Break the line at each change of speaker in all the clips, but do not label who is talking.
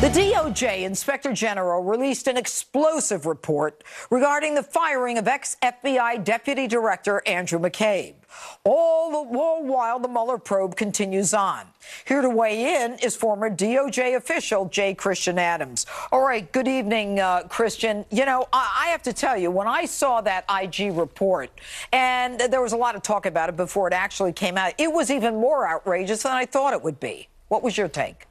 The DOJ Inspector General released an explosive report regarding the firing of ex-FBI Deputy Director Andrew McCabe. All while the Mueller probe continues on. Here to weigh in is former DOJ official J. Christian Adams. All right, good evening, Christian. You know, I have to tell you, when I saw that IG report, and there was a lot of talk about it before it actually came out, it was even more outrageous than I thought it would be. What was your take?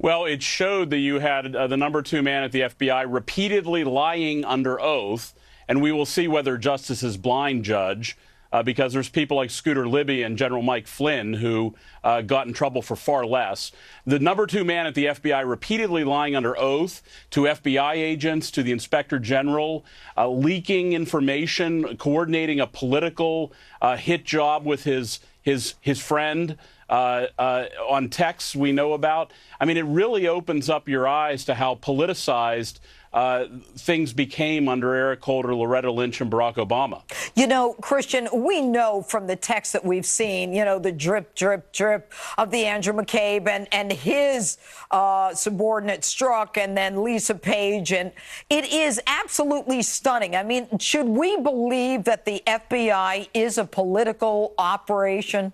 Well, it showed that you had the #2 man at the FBI repeatedly lying under oath, and we will see whether justice is blind, Judge, because there's people like Scooter Libby and General Mike Flynn who got in trouble for far less. The #2 man at the FBI repeatedly lying under oath to FBI agents, to the Inspector General, leaking information, coordinating a political hit job with his friend. On texts we know about. I mean, it really opens up your eyes to how politicized things became under Eric Holder, Loretta Lynch, and Barack Obama. You know, Christian, we know from the texts that we've seen, you know, the drip, drip, drip of the Andrew McCabe and his subordinate Strzok and then Lisa Page. And it is absolutely stunning. I mean, should we believe that the FBI is a political operation?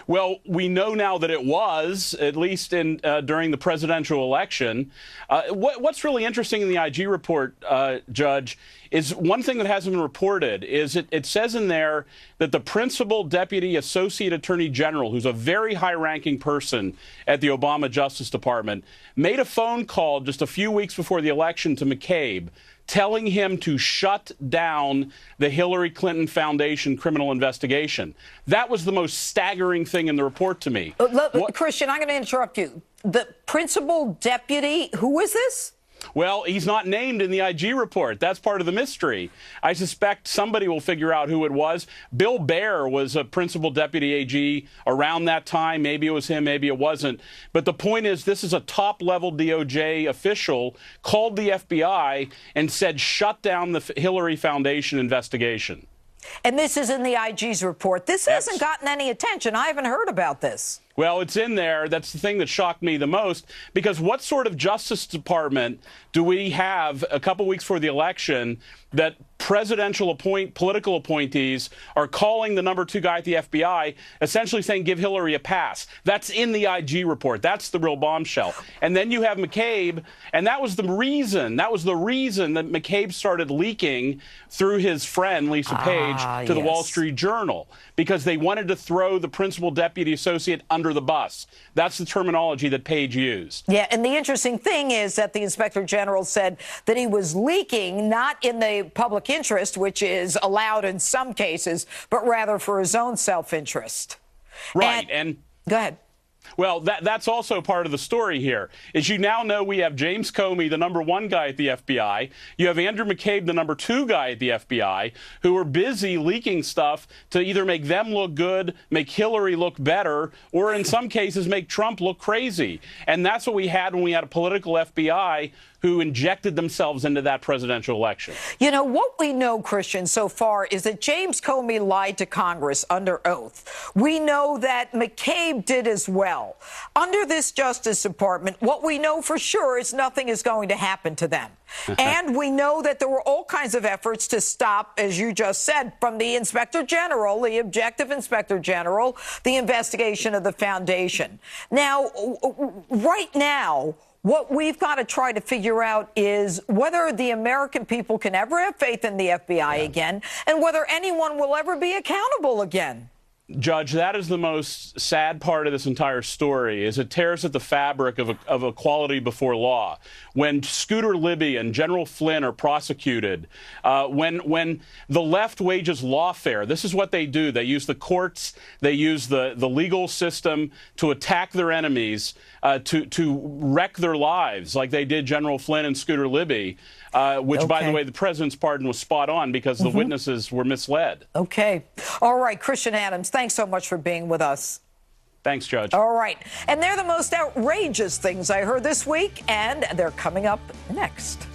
Well, we know now that it was, at least during the presidential election. What's really interesting in the IG report, Judge, is one thing that hasn't been reported is it says in there that the principal deputy associate attorney general, who's a very high-ranking person at the Obama Justice Department, made a phone call just a few weeks before the election to McCabe, telling him to shut down the Hillary Clinton Foundation criminal investigation. That was the most staggering thing in the report to me. Christian, I'm going to interrupt you. The principal deputy, who is this? Well, he's not named in the IG report. That's part of the mystery. I suspect somebody will figure out who it was. Bill Baer was a principal deputy AG around that time. Maybe it was him, maybe it wasn't. But the point is, this is a top-level DOJ official called the FBI and said, shut down the Hillary Foundation investigation. And this is in the IG's report. This hasn't gotten any attention. I haven't heard about this. Well, it's in there. That's the thing that shocked me the most, because what sort of Justice Department do we have a couple weeks before the election that political appointees are calling the #2 guy at the FBI, essentially saying, give Hillary a pass? That's in the IG report. That's the real bombshell. And then you have McCabe, and that was the reason that McCabe started leaking through his friend, Lisa Page, to the Wall Street Journal, because they wanted to throw the principal deputy associate under the bus. That's the terminology that Page used. Yeah, and the interesting thing is that the Inspector General said that he was leaking not in the public interest, which is allowed in some cases, but rather for his own self-interest. Right, and go ahead. Well, that's also part of the story here. As you now know, we have James Comey, the #1 guy at the FBI. You have Andrew McCabe, the #2 guy at the FBI, who are busy leaking stuff to either make them look good, make Hillary look better, or in some cases make Trump look crazy. And that's what we had when we had a political FBI who injected themselves into that presidential election. You know, what we know, Christian, so far is that James Comey lied to Congress under oath. We know that McCabe did as well. Under this Justice Department, what we know for sure is nothing is going to happen to them. And we know that there were all kinds of efforts to stop, as you just said, from the Inspector General, the objective Inspector General, the investigation of the foundation. Now, right now, what we've got to try to figure out is whether the American people can ever have faith in the FBI again, and whether anyone will ever be accountable again. Judge, that is the most sad part of this entire story, is it tears at the fabric of equality before law. When Scooter Libby and General Flynn are prosecuted, when the left wages lawfare, this is what they do. They use the courts, they use the legal system to attack their enemies, to wreck their lives, like they did General Flynn and Scooter Libby, which, by the way, the president's pardon was spot on because the witnesses were misled. Okay. All right, Christian Adams, thanks so much for being with us. Thanks, Judge. All right. And they're the most outrageous things I heard this week, and they're coming up next.